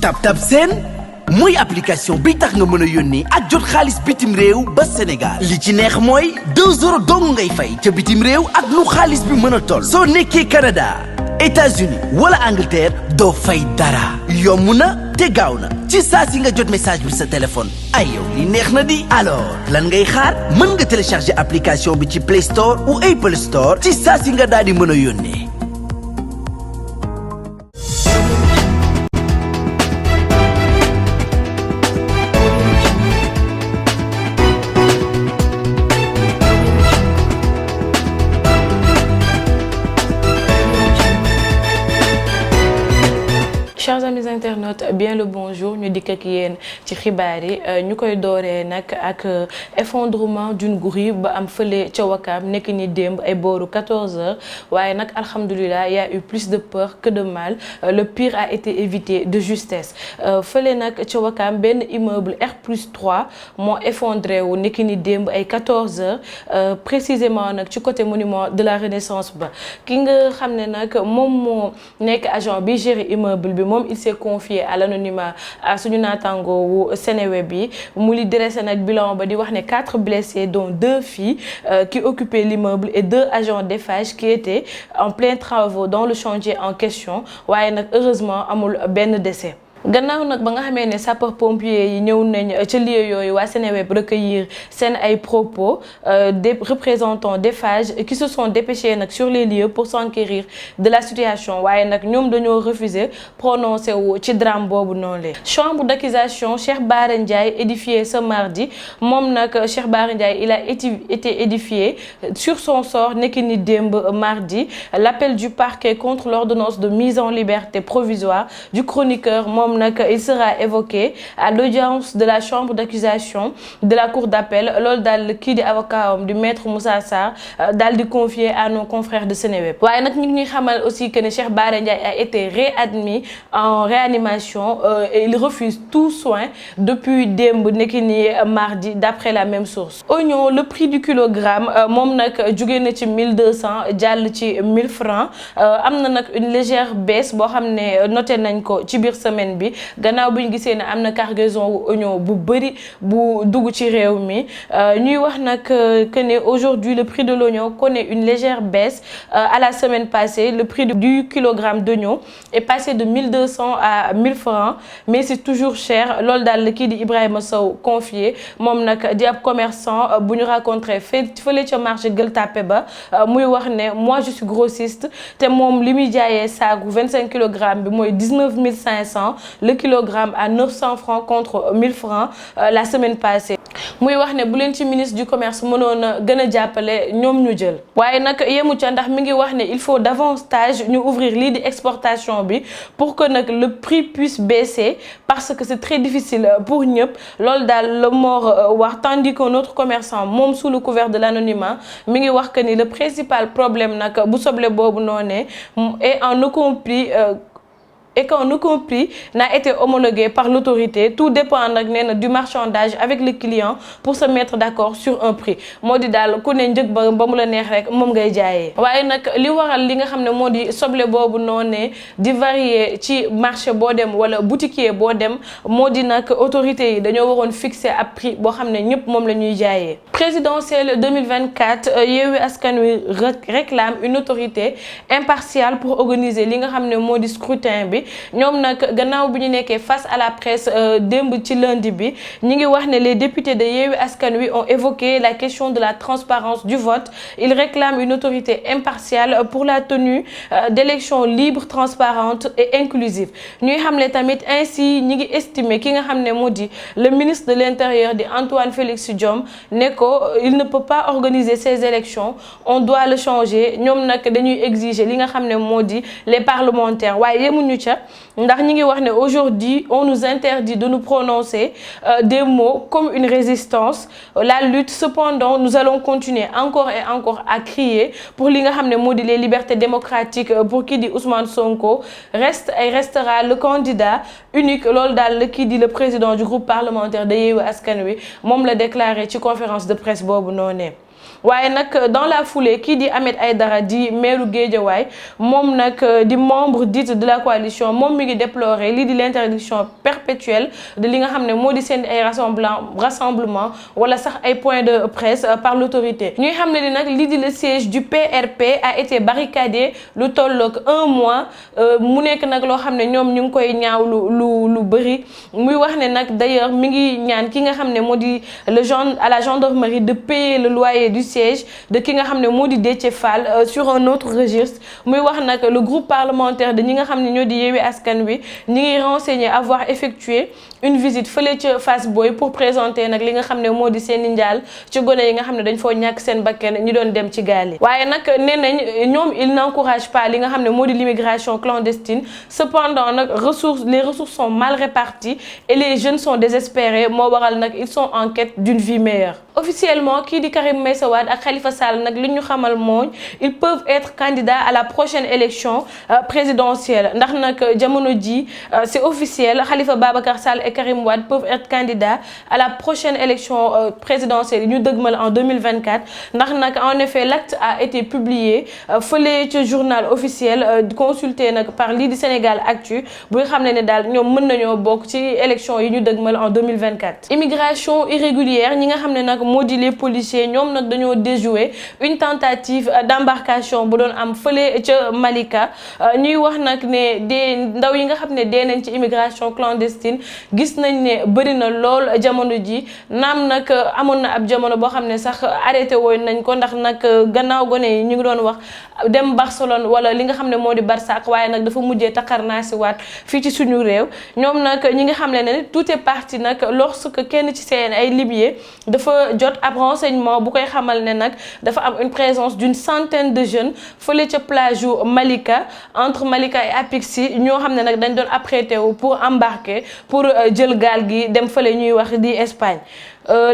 TapTap Send mooy application bi tax nga mën a yónnee ak jot xaalis bitim réew ba Sénégal li ci neex mooy 2 € dong ngay fay ca bitim réew ak lu xaalis bi mën a toll soo nekkee Canada États-Unis wala Angleterre doo fay dara yomb na te gaaw na ci saa si nga jot message bi sa téléphone ay yow li neex na di alors lan ngay xaar mën nga télécharger application bi ci Play Store ou Apple Store ci saa si nga daal di mën a yónnee. Chers amis internautes, bien le bonjour. Ñu dikk ak yéen ci xibaar yi ñu koy dooree nag ak effondrement d'une grue ba am fële ca Wakaam nekk ni démb ay booru 14h waaye nag alhamdulilah y a eu plus de peur que de mal le pire a été évité de justesse fële nag ca Wakaam benn immeuble R+3 moo effondré wu nekk ni démb ay 14h précisément nag ci côté monument de la Renaissance ba ki nga xam ne nag moom moo nekk agent bi géré immeuble bi il s'est confié à l'anonymat à suñu naataango wu Seneweb bi mu li dressé nag bilan ba di wax ne 4 blessés dont 2 filles qui occupaient l'immeuble et 2 agents d'Eiffage qui étaient en plein travaux dans le chantier en question waaye nag heureusement amul benn décès. Gannaaw nag ba nga xamee ne sapeur pompier yi ñëw nañ ca lieu yooyu waa Seneweb recueillir seen ay propos des représentants d'Eiffage qui se sont dépêchés nag sur les lieux pour s'enquérir de la situation waaye nag ñoom dañoo refuser prononcé wu ci drame boobu noonu la. Chambre d'accusation Cheikh Bara Ndiaye édifié ce mardi moom nag Cheikh Bara Ndiaye il a été édifié sur son sort nekki ni démb mardi l'appel du parquet contre l'ordonnance de mise en liberté provisoire du chroniqueur moom nag il sera évoqué à l'audience de la chambre d'accusation de la cour d'appel loolu daal kii di avocat am di maître Moussa Sarr daal di confier à nos confrères de Seneweb waaye nag ñu ngi ñuy xamal aussi que ne Cheikh Bara Ndiaye a été réadmis en réanimation et il refuse tout soin depuis démb nekki ni mardi d'après la même source. Oignon le prix du kilogramme moom nag jóge na ci 1200 jàll ci 1000 francs am na nag une légère baisse boo xam ne noté nañ ko ci biir semaine bi gannaaw bu ñu gisee ne am na cargaison wu oignon bu bëri bu dugg ci réew mi ñuy wax nag que ne aujourd'hui le prix de l'oignon connaît une légère baisse à la semaine passée le prix du kilogramme d'oignon est passé de 1200 à 1000 francs mais c'est toujours cher loolu daal la kii di Ibrahima Sow confié moom nag di ab commerçant bu ñu rencontré fële ca marché Gueule Tapée ba muy wax ne moi je suis grossiste te moom li muy jaayee saagu 25 kilogrammes bi mooy 19 500 le kilogramme à 900 francs contre 1000 francs la semaine passée muy wax ne bu leen ci ministre du commerce mënoon a gën a jàppale ñoom ñu jël waaye nag yemu ca ndax mi ngi wax ne il faut davantage ñu ouvrir lii di exportation bi pour que nag le prix puisse baisser parce que c'est très difficile pour ñëpp loolu daal la Mor wax tandis qu'un autre commerçant moom sous le couvert de l'anonymat mi ngi wax que ni le principal problème nag bu soble boobu noonee est en aucun prix et qu'aucun prix n'a été homologué par l'autorité tout dépend nag nee na du marchandage avec le client pour se mettre d'accord sur un prix moo di daal ku ne njëg ba mu la neex rek moom ngay jaayee waaye nag li waral li nga xam ne moo di soble boobu noonu di varier ci marché boo dem wala boutiquier boo dem moo di nag autorités yi dañoo waroon fixer ab prix boo xam ne ñëpp moom la ñuy jaayee. Présidentielle 2024 Yewwi Askan Wi réclame une autorité impartiale pour organiser li nga xam ne moo di scrutin bi ñoom nag gannaaw bi ñu nekkee face à la presse démb ci lundi bi ñi ngi wax ne les députés de Yewwi Askan Wi ont évoqué la question de la transparence du vote. Ils réclament une autorité impartiale pour la tenue d'élections libres, transparentes et inclusives. ñuy xamle tamit ainsi ñi ngi estimer ki nga xam ne moo di le ministre de l'Intérieur di Antoine Félix Diome ne ko il ne peut pas organiser ces élections on doit le changer ñoom nag dañuy exiger li nga xam ne moo di les parlementaires waaye yemuñu ca ndax ñi ngi wax ne aujourd'hui on nous interdit de nous prononcer des mots comme une résistance la lutte cependant nous allons continuer encore et encore à crier pour li nga xam ne moo di les libertés démocratiques pour kii di Ousmane Sonko reste et restera le candidat unique loolu daal la kii di le président du groupe parlementaire de Yewwi Askan Wi moom la déclaré ci conférence de presse boobu noonu waaye nag dans la foulée kii di Ahmed Aïdara di maire Guédiawaye moom nag di membre dite de la coalition moom mi ngi déplorer lii di l'interdiction perpétuelle de li nga xam ne moo di seen ay rassemblement wala sax ay points de presse par l'autorité ñuy xam ne ni nag lii di le siège du PRP a été barricadé lu tolloog 1 mois mu nekk nag loo xam ne ñoom ñu ngi koy ñaaw lu bëri muy wax ne nag d'ailleurs mi ngi ñaan ki nga xam ne moo di à la gendarmerie de payer le loyer du siège de ki nga xam ne moo di Déthié Fall sur un autre registre muy wax nag le groupe parlementaire de ñi nga xam ne ñoo di Yewwi Askan Wi ñi ngi renseigné avoir effectué une visite fële ca Fass Boye pour présenter nag li nga xam ne moo di seeni njaal ci gone yi nga xam ne dañ foo ñàkk seen bakken ñi doon dem ci gaal yi waaye nag nee nañ ñoom il n'encourage pas li nga xam ne moo di l'immigration clandestine cependant nag les ressources sont mal réparties et les jeunes sont désespérés moo waral nag ils sont en quête d'une vie meilleure. Officiellement kii di Karim Meïssa Wade ak Khalifa Sall nag li ñu xamal mooy ils peuvent être candidats à la prochaine élection présidentielle ndax nag jamono ji c'est officiel Khalifa Babacar Sall et Karim Wade peuvent être candidats à la prochaine élection présidentielle ñu dëgmal en 2024 ndax nag en effet l'acte a été publié fële ci journal officiel consulté nag par lii di Sénégal Actu bu nga xam ne daal ñoom mën nañoo bokk ci élection yi ñu dëgmal en 2024. Immigration irrégulière ñi nga xam ne nag moo di les policiers ñoom nag dañoo déjouer une tentative d'embarcation bu doon am fële ca Malika ñuy wax nag ne des ndaw yi nga xam ne dee nañ ci immigration clandestine gis nañ ne bëri na lool jamono ji naam nag amoon na ab jamono boo xam ne sax arrêté woon nañ ko ndax nag gannaaw gone yi ñu ngi doon wax dem Barcelone wala li nga xam ne moo di Barsac waaye nag dafa mujjee takarnaasi waat fii ci suñu réew ñoom nag ñi nga xam ne tout est parti nag lorsque kenn ci seen ay libier dafa jot ab renseignement bu koy xamal ne nag dafa am une présence d'une centaine de jeunes fële ca plage yu Malika entre Malika et Apixi ñoo xam ne nag dañ doon apprêté wu pour embarquer pour jël gaal gi dem fële ñuy wax di Espagne.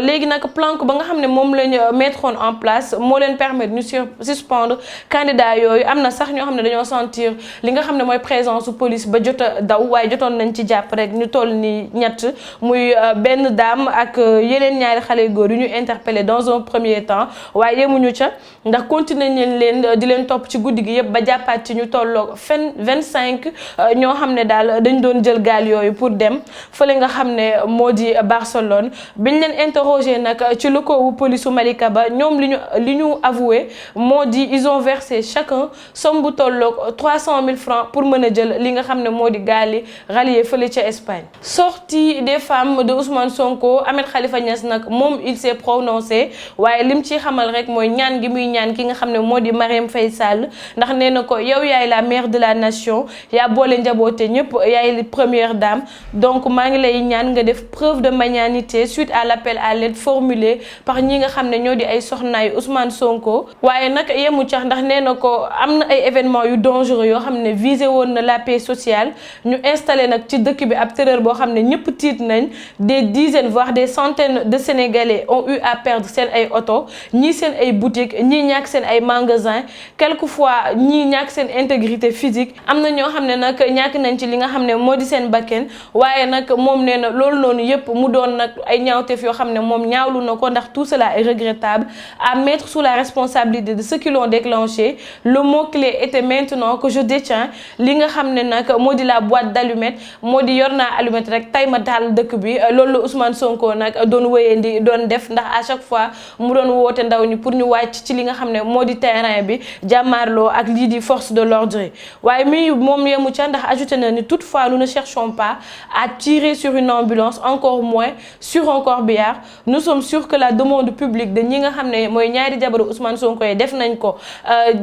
léegi nag plan ba nga xam ne moom lañ mettre en place moo leen permettre ñu suspendre candidat yooyu am na sax ñoo xam ne dañoo sentir li nga xam ne mooy présence police ba jot a daw waaye jotoon nañ ci jàpp rek ñu toll ni ñett muy benn dame ak yeneen ñaari xale góor yu ñu interpellé dans un premier temps waaye yemuñu ca ndax continuer nañ leen di leen topp ci guddi gi yëpp ba jàppaat ci ñu tolloog 25 ñoo xam ne daal dañ doon jël gaal yooyu pour dem fële nga xam ne moo di Barcelone biñ leen interrogé nag ci locaux wu police Malika ba ñoom li ñu avoué moo di ils ont versé chacun somme bu tolloog 300 000 francs pour mën a jël li nga xam ne moo di gaal yi rallié fële ca Espagne. Sortie des femmes de Ousmane Sonko Ahmed Khalifa Niass nag moom il s'est prononcé waaye lim ci xamal rek mooy ñaan gi muy ñaan ki nga xam ne moo di Marième Faye Sall ndax nee na ko yow yaay la mère de la nation yaa boole njaboote ñëpp yaay première dame donc maa ngi lay ñaan nga def preuve de magnanimité suite à l'appel à l'aide formulé par ñi nga xam ne ñoo di ay soxnaay Ousmane Sonko waaye nag yemu cax ndax nee na ko am na ay événements yu dangereux yoo xam ne visé woon na la paix sociale ñu installé nag ci dëkk bi ab terreur boo xam ne ñëpp tiit nañ des dizaines voire des centaines de Sénégalais ont eu à perdre seen ay oto ñii seen ay boutiques ñii ñàkk seen ay magasins quelquefois ñii ñàkk seen intégrité physique am na ñoo xam ne nag ñàkk nañ ci li nga xam ne moo di seen bakken waaye nag moom nee na loolu noonu yëpp mu doon nag ay ñaawteef yoo xam ne moom ñaawlu na ko ndax tout cela est regrettable à mettre sous la responsabilité de ceux qui l'ont déclenché le mot-clé était maintenant que je détiens li nga xam ne nag moo di la boîte d'allumettes moo di yor naa allumette rek tay ma taal dëkk bi loolu la Ousmane Sonko nag doon wéyandi doon def ndax à chaque fois mu doon woote ndaw ñi pour ñu wàcc ci li nga xam ne moo di terrain bi jàmmaarloo ak lii di force de l'ordre waaye mi moom yemu ca ndax ajouté na ni toutefois nous ne cherchons pas à tirer sur une ambulance encore moins sur un corbillard nous sommes sûrs que la demande publique de ñi nga xam ne mooy ñaari jabaru Ousmane Sonko yi def nañ ko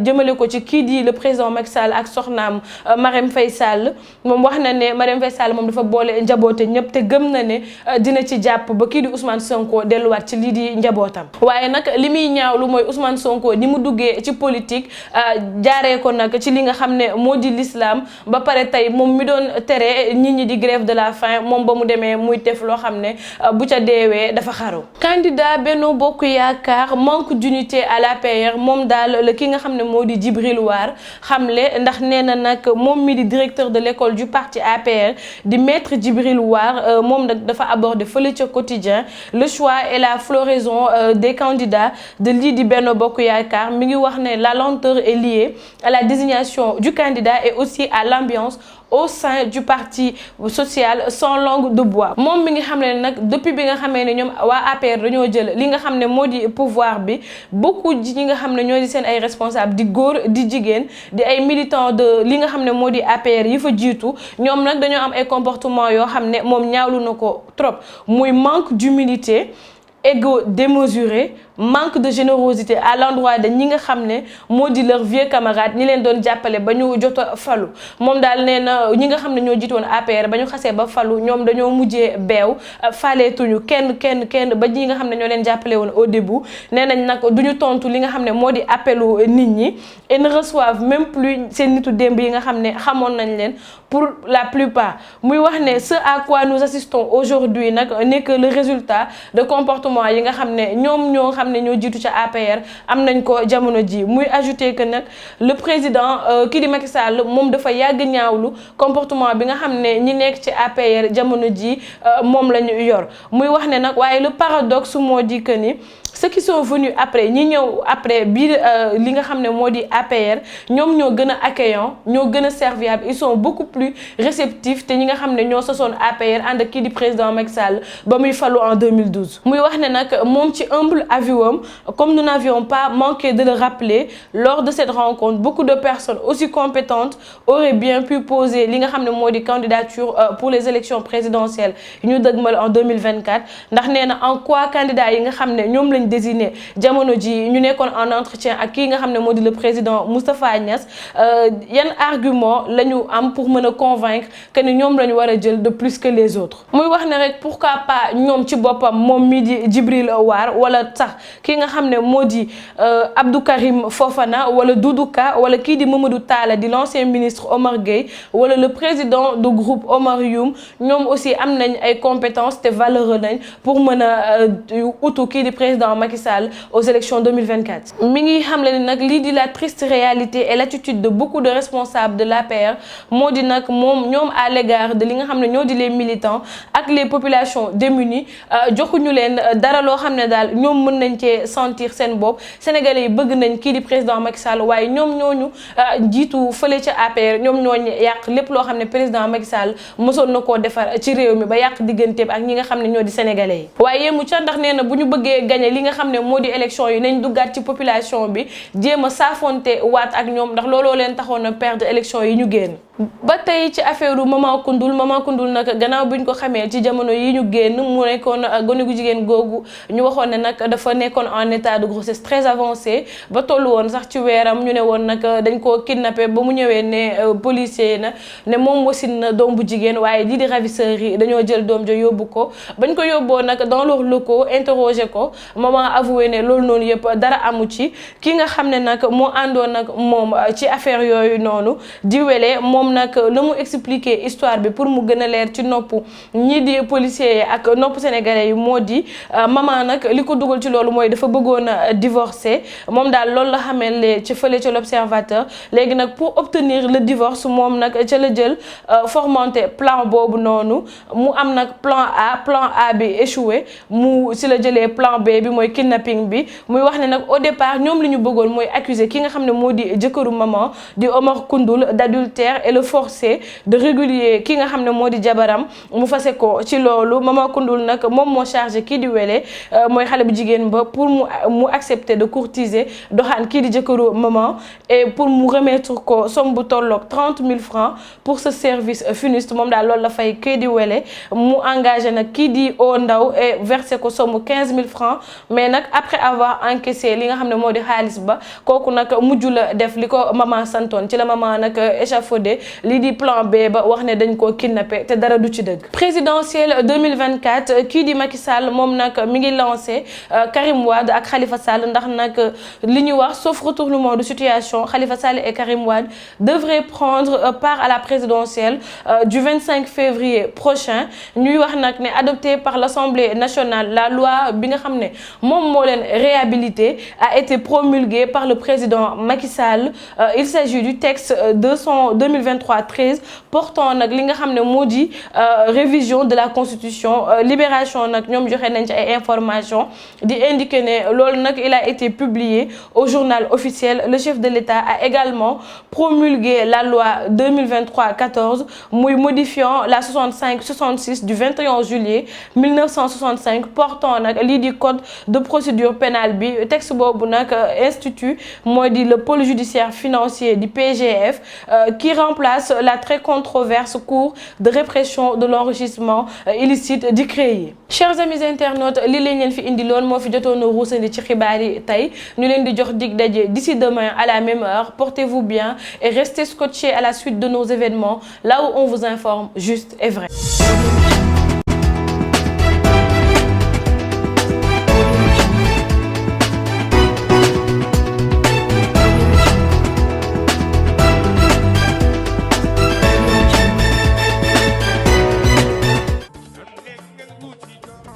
jëmale ko ci kii di le président Macky Sall ak soxnaam Marième Faye Sall moom wax na ne Marième Faye Sall moom dafa boole njaboote ñëpp te gëm na ne dina ci jàpp ba kii di Ousmane Sonko delluwaat ci lii di njabootam waaye nag li muy ñaawlu mooy Ousmane Sonko ni mu duggee ci politique jaaree ko nag ci li nga xam ne moo di l'islam ba pare tey moom mi doon tere nit ñi di grève de la faim moom ba mu demee muy def loo xam ne bu ca deewee ne dafa xaru. candidat Benno Bokk Yaakaar manque d'unité à l'APR moom daal la ki nga xam ne moo di Djibril War xamle ndax nee na nag moom mi di directeur de l'école du parti APR di maître Djibril War moom nag dafa aborder fële ca quotidien le choix et la floraison des candidats de lii di Benno Bokk Yaakaar mi ngi wax ne la lenteur est liée à la désignation du candidat et aussi à l'ambiance au sein du parti social sans langue de bois moom mi ngi xam ne nag depuis bi nga xamee ne ñoom waa APR dañoo jël li nga xam ne moo di pouvoir bi beaucoup ji ñi nga xam ne ñoo di seen ay responsable di góor di jigéen di ay militants de li nga xam ne moo di APR yi fa jiitu ñoom nag dañoo am ay comportement yoo xam ne moom ñaawlu na ko trop muy manque d'humilité, ego démesuré, manque de générosité à l'endroit de ñi nga xam ne moo di leurs vieux camarades ñi leen doon jàppale ba ñu jot a falu moom daal nee na ñi nga xam ne ñoo jiitoon APR ba ñu xasee ba falu ñoom dañoo mujjee beew faleetuñu kenn ba ñi nga xam ne ñoo leen jàppale woon au début nee nañ nag duñu tontu li nga xam ne moo di appelu nit ñi et ne reçoivent même plus seen nitu démb yi nga xam ne xamoon nañ leen pour la plupart muy wax ne ce à quoi nous assistons aujourd'hui nag n'est que le résultat de comportement yi nga xam ne ñoo xam ne ñoo jiitu ca APR am nañ ko jamono ji muy ajouter que nag le président kii di Macky Sall moom dafa yàgg ñaawlu comportement bi nga xam ne ñi nekk ci APR jamono ji moom la ñu yor muy wax ne nag waaye le paradoxe moo di que ni ceux qui sont venus après ñi ñëw après bii li nga xam ne moo di APR ñoom ñoo gën a accueillant ñoo gën a serviable ils sont beaucoup plus réceptifs te ñi nga xam ne ñoo sosoon APR ànd ak kii di président Macky Sall ba muy falu en 2012 muy wax ne nag moom ci humble avis comme nous n'avions pas manqué de le rappeler lors de cette rencontre beaucoup de personnes aussi compétentes auraient bien pu poser li nga xam ne moo di candidature pour les élections présidentielles yu ñu dëgmal en 2024 ndax nee na en quoi candidat yi nga xam ne ñoom lañ désigné jamono ji ñu nekkoon en entretien ak kii nga xam ne moo di le président Moustapha Niasse yan argument la ñu am pour mën a convaincre que ni ñoom la ñu war a jël de plus que les autres muy wax ne rek pourquoi pas ñoom ci boppam moom mii di Djibril War wala sax kii nga xam ne moo di Abdou Karim Fofana wala Doudou Ka wala kii di Mamadou Talla di l'ancien ministre Omar Gueye wala le président du groupe Omar Youm ñoom aussi am nañ ay compétences te valeureux nañ pour mën a utu kii di président Macky Sall aux élections 2024 mi ngi xam le ni nag lii di la triste réalité et l'attitude de beaucoup de responsables de l'APR moo di nag moom ñoom à l'égard de li nga xam ne ñoo di les militants ak les populations démunies joxuñu leen dara loo xam ne daal ñoom mën nañ cee sentir seen bopp sénégalais yi bëgg nañ kii di président Macky Sall waaye ñoom ñooñu jiitu fële ca APR ñoom ñooñu yàq lépp loo xam ne président Macky Sall mosoon na koo defar ci réew mi ba yàq digganteem ak ñi nga xam ne ñoo di sénégalais yi waaye yemu ca ndax nee na bu ñu bëggee gagné li nga xam ne moo di élection yi nañ duggaat ci population bi jéem a saafonte waat ak ñoom ndax looloo leen taxoon a perdre élection yi ñu génn ba tey ci affaire maman Koundoul nag gannaaw buñ ko xamee ci jamono yi ñu génn mu nekkoon gone gu jigéen googu ñu waxoon ne nag dafa nekkoon en état de grossesse très avancé ba tollu woon sax ci weeram ñu ne woon nag dañ koo kidnappé ba mu ñëwee ne policier na ne moom wasin na doom bu jigéen waaye lii di ravisseurs yi dañoo jël doom jo yóbbu ko bañ ko yóbboo nag dans leurs locaux interroger ko maman avoué ne loolu noonu yëpp dara amu ci ki nga xam ne nag moo àndoon nag moom ci affaire yooyu noonu di wele moom nag la mu expliquer histoire bi pour mu gën a leer ci nopp ñii di policiers yi ak nopp sénégalais yi moo di maman nag li ko dugal ci loolu mooy dafa bëggoon a divorcer moom daal loolu la xamee ci fële ca l'Observateur léegi nag pour obtenir le divorce moom nag ca la jël formanté plan boobu noonu mu am nag plan A bi échoué mu si la jëlee plan B bi mooy kidnapping bi muy wax ne nag au départ ñoom li ñu bëggoon mooy accuser ki nga xam ne moo di jëkkëru maman di Omar Koundoul d'adultère et le forcer de régulier ki nga xam ne moo di jabaram mu fase ko ci loolu maman Koundoul nag moom moo chargé kii di wele mooy xale bu jigéen ba pour mu accepter de courtiser doxaan kii di jëkkëru maman et pour mu remettre ko somme bu tolloog 30 000 francs pour ce service funeste moom daal loolu la fay kii di wele mu engagé nag kii di o ndaw et versé ko somme 15 000 francs mais nag après avoir encaissé li nga xam ne moo di xaalis ba kooku nag mujj la def li ko maman santoon ci la maman nag échafaudé lii di plan B ba wax ne dañ koo kidnappé te dara du ci dëgg. présidentielle 2024 kii di Macky Sall moom nag mi ngi lancé Karim Wade ak Khalifa Sall ndax nag li ñuy wax sauf retournement de situation Khalifa Sall et Karim Wade devraient prendre part à la présidentielle du 25 février prochain. ñuy wax nag ne adopté par l'Assemblée nationale la loi bi nga xam ne moom moo leen réhabilité a été promulguée par le président Macky Sall. Il s'agit du texte 2023-13 portant nag li nga xam ne moo di révision de la constitution. Libération nag ñoom joxe nañ ci ay informations di indiquer ne loolu nag il a été publié au journal officiel. Le chef de l'État a également promulgué la loi 2023-14 muy modifiant la 65-66 du 21 juillet 1965 portant nag lii di code de procédure pénale bi texte boobu nag institut moo di le pôle judiciaire financier du PGF qui remplace la très controverse cour de répression de l'enrichissement illicite di CREI. Chers amis internautes lii lañ leen fi indi loon moo fi jotoon a ruusandi ci xibaar yi tey ñu leen di jox dig daje d'ici demain à la même heure. Portez-vous bien et restez scotchés à la suite de nos événements là où on vous informe juste et vrai.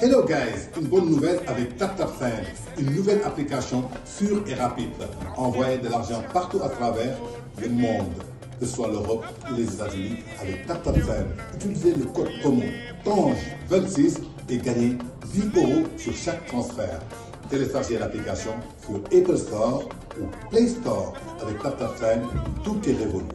Hello guys, une bonne nouvelle avec TapTapSend, une nouvelle application sûre et rapide. Envoyez de l'argent partout à travers le monde, que ce soit l'Europe ou les États-Unis, avec TapTapSend. Utilisez le code promo TANGE26 et gagnez 10 € sur chaque transfert. Téléchargez l'application sur Apple Store ou Play Store. Avec TapTapSend, tout est révolu.